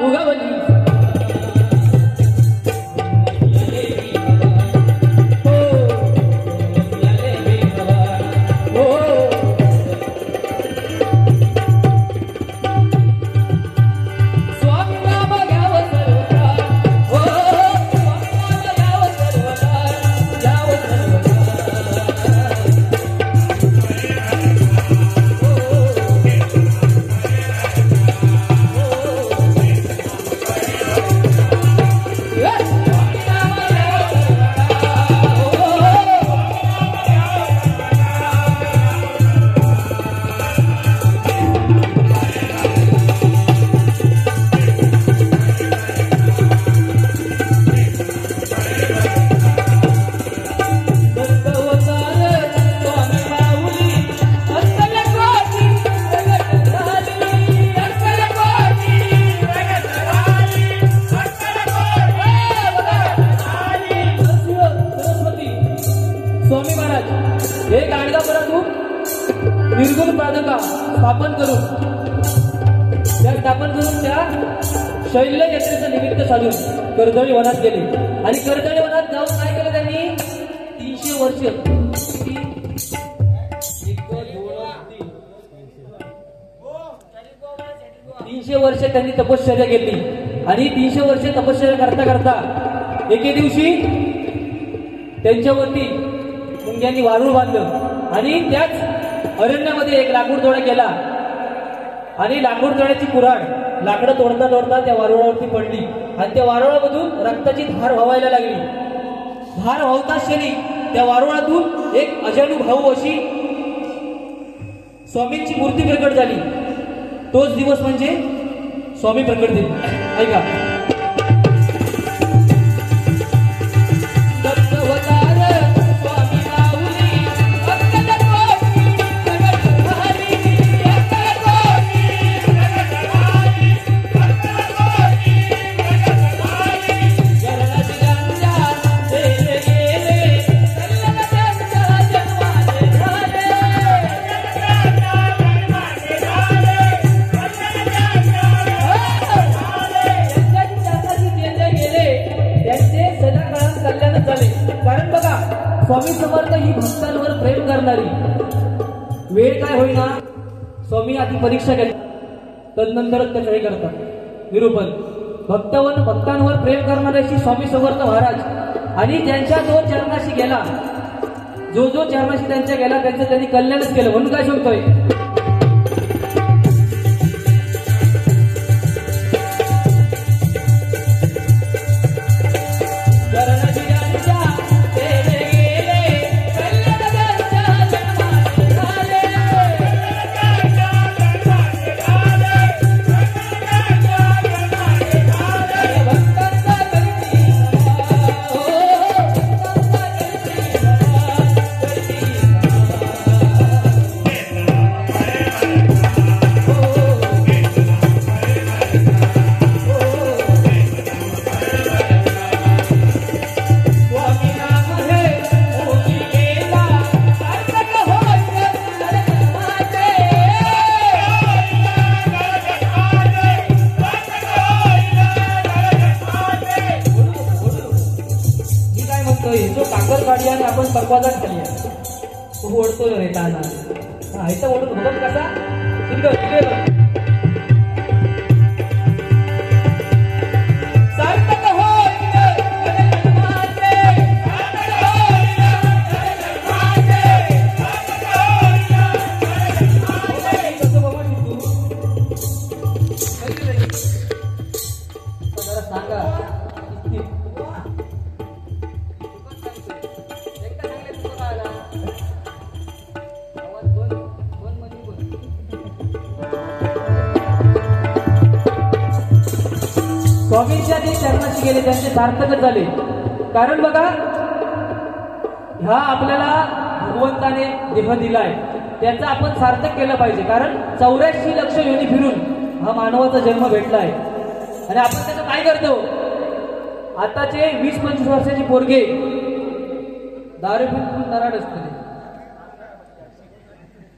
उगवली स्वामी महाराज एक गाणगापुरातून निर्गुण पादका स्थापन करून त्या शैल्य यात्रेचं निमित्त साधून कर्दळी वनात गेले आणि कर्दळी वनात जाऊन काय केलं त्यांनी 300 वर्ष 300 वर्ष त्यांनी तपश्चर्या केली आणि 300 वर्ष तपश्चर्या करता करता एके दिवशी त्यांच्यावरती मुंग्यांनी वारूळ बांधलं आणि त्याच अरण्यामध्ये एक लाकूड तोडा केला आणि लाकूड तोड्याची कुऱ्हाड लाकडं तोडता तोडता त्या वारुळावरती पडली आणि त्या वारुळामधून रक्ताची धार व्हायला लागली. धार वाहता क्षणी त्या वारुळातून एक अजानुभाऊ अशी स्वामींची मूर्ती प्रकट झाली. तोच दिवस म्हणजे स्वामी प्रकट झाले. ऐका स्वामी समर्थ ही भक्तांवर प्रेम करणारी वेळ काय होईना स्वामी आधी परीक्षा घेतात तदनंतरच ते काही करतात. निरूपण भक्तांवर प्रेम करणाऱ्याशी स्वामी समर्थ महाराज आणि ज्यांच्या जो चरणाशी गेला जो चरणाशी त्यांच्या गेला त्यांचं त्यांनी कल्याणच केलं म्हणून काय सांगतोय जो काकर काढली आणि आपण बकवाजात खाली खूप ओढतो रे ताना इथं ओढून होत कसा स्वामींच्या जे चरणाशी गेले त्यांचे सार्थकच झाले. कारण बघा ह्या आपल्याला भगवंताने देह दिलाय त्याचा आपण सार्थक केलं पाहिजे. कारण 84 लक्ष योनी फिरून हा मानवाचा जन्म भेटलाय आणि आपण त्याचं काय करतो. आताचे 20-25 वर्षाचे पोरगे दारू पिऊन तराट असतले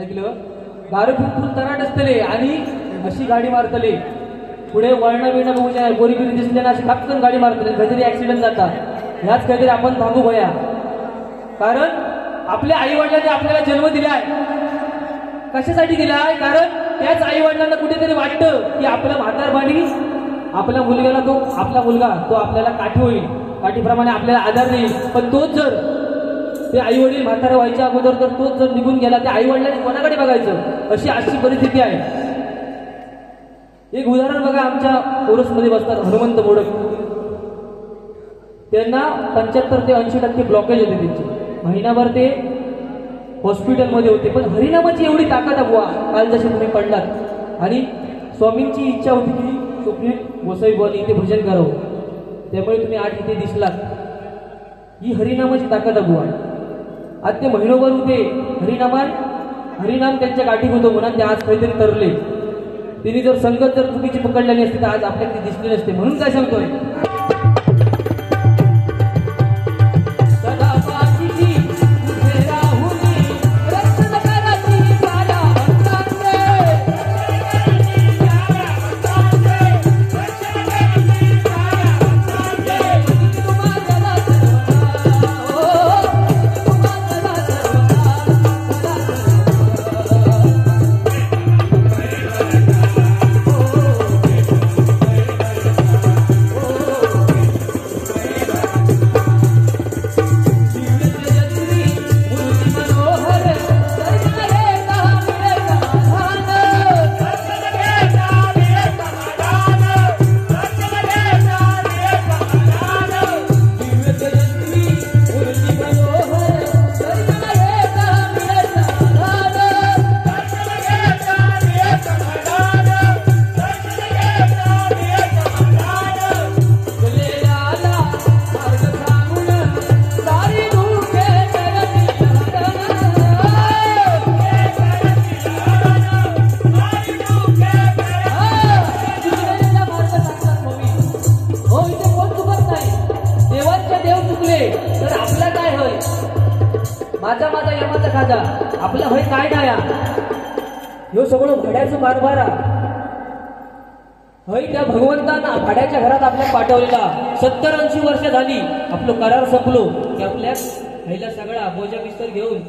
ऐकलं दारू पिऊन तराट असतले आणि अशी गाडी मारतले पुढे वळणं बिळणं बघू शकता, गोरी बिरी दिसले ना अशी खापकन गाडी मारतात, कधीतरी ऍक्सिडेंट जातात. ह्याच काहीतरी आपण थांबू भया. कारण आपल्या आई वडिलांनी आपल्याला जन्म दिलाय. कशासाठी दिलाय? कारण त्याच आई वडिलांना कुठेतरी वाटतं की आपलं म्हातारपणी आपल्या मुलग्याला आपला मुलगा तो आपल्याला काठी होईल, काठीप्रमाणे आपल्याला आधार देईल. पण तोच जर ते आई वडील म्हातारा व्हायच्या अगोदर जर तोच जर निघून गेला, त्या आई वडिलांनी कोणाकडे बघायचं, अशी परिस्थिती आहे. एक उदाहरण बघा, आमच्या ओरसमध्ये बसतात हनुमंत मोडक. त्यांना 75 ते 80% ब्लॉकेज होते त्यांची. महिनाभर ते हॉस्पिटलमध्ये होते. पण हरिनामाची एवढी ताकद आहे बुवा, काल जसे तुम्ही पडलात. आणि स्वामींची इच्छा होती की स्वप्नील गोसाई बुवानी इथे भजन करावं, त्यामुळे तुम्ही आज इथे दिसलात. ही हरिनामाची ताकद आहे बुवा. आज ते महिनोभर होते हरिनाम त्यांच्या गाठीत होतो म्हणून ते आज काहीतरी तरले. तिने जर संगत जर चुकीची पकडलेली असते तर आज आपल्याकडे दिसले नसते. म्हणून काय सांगतोय, माझा यमाचा खाजा आपला होय काय नाही. ह्यो सगळं भाड्याचं कारभार होय. त्या भगवंतांना भाड्याच्या घरात आपल्याला पाठवलेला 70-80 वर्ष झाली. आपलं करार संपलो की आपल्या पहिला सगळा बोजा बिस्तर घेऊन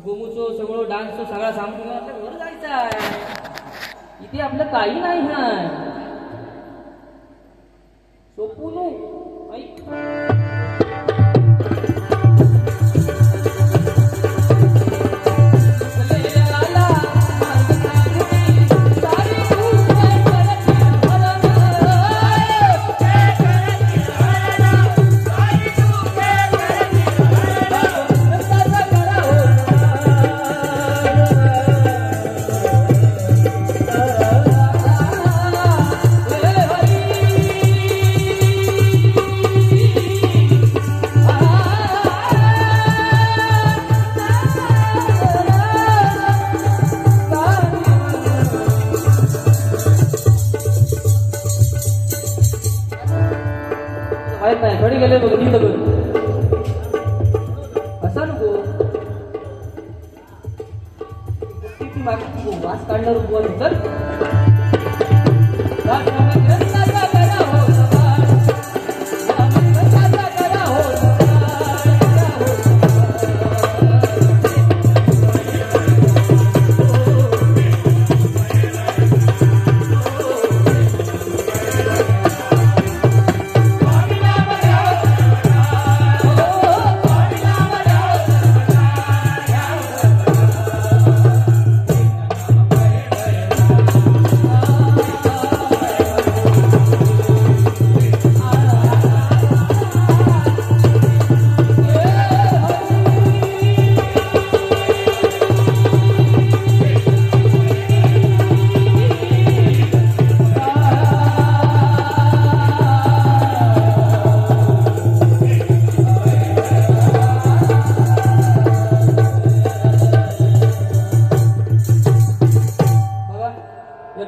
गोमूचो सगळं डान्सचो सगळा सामान घेऊन आपल्या घर जायचं आहे. इथे आपलं काही नाही आहे. सोपून ऐक नाही थोडी गेले बघ नी बघ असा नको मागे वास काढणार बुवा तर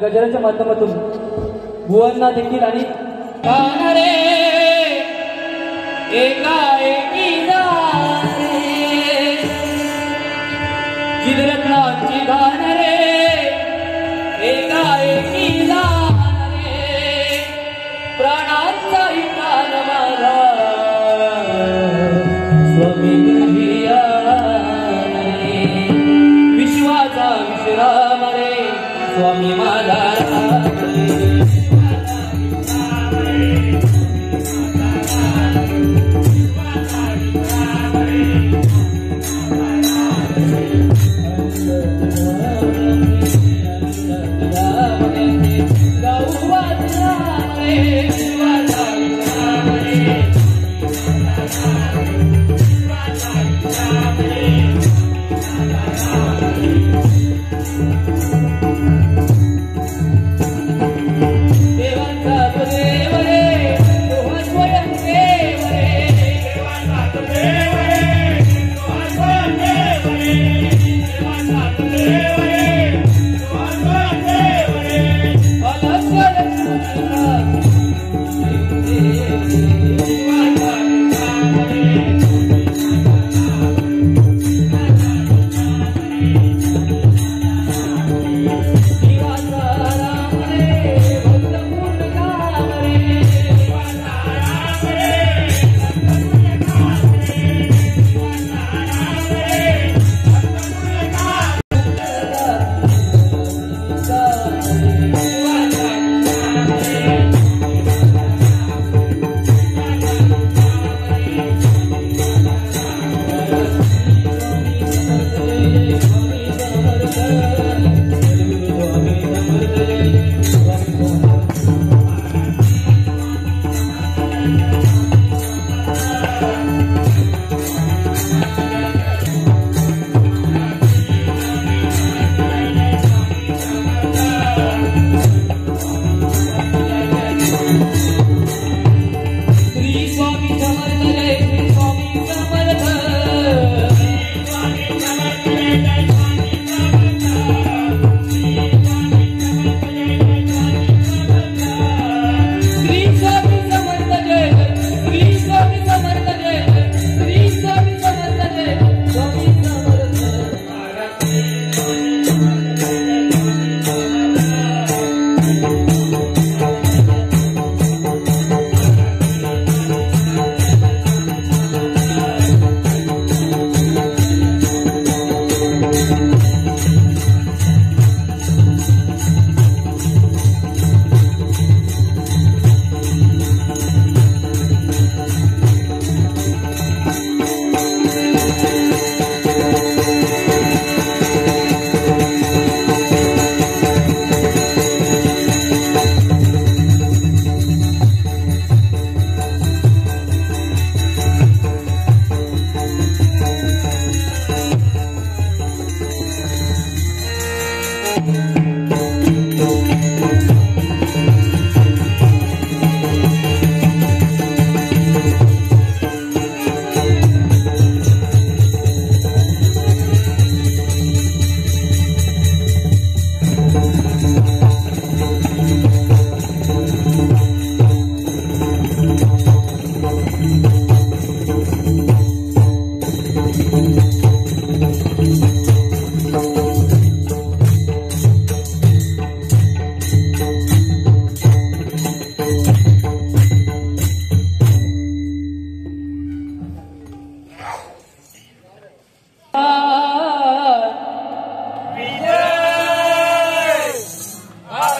गजराच्या माध्यमातून बुवांना देखील आणि जिद्रत्नाची गाण रे एका एकी स्वामी माझा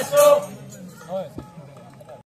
Aso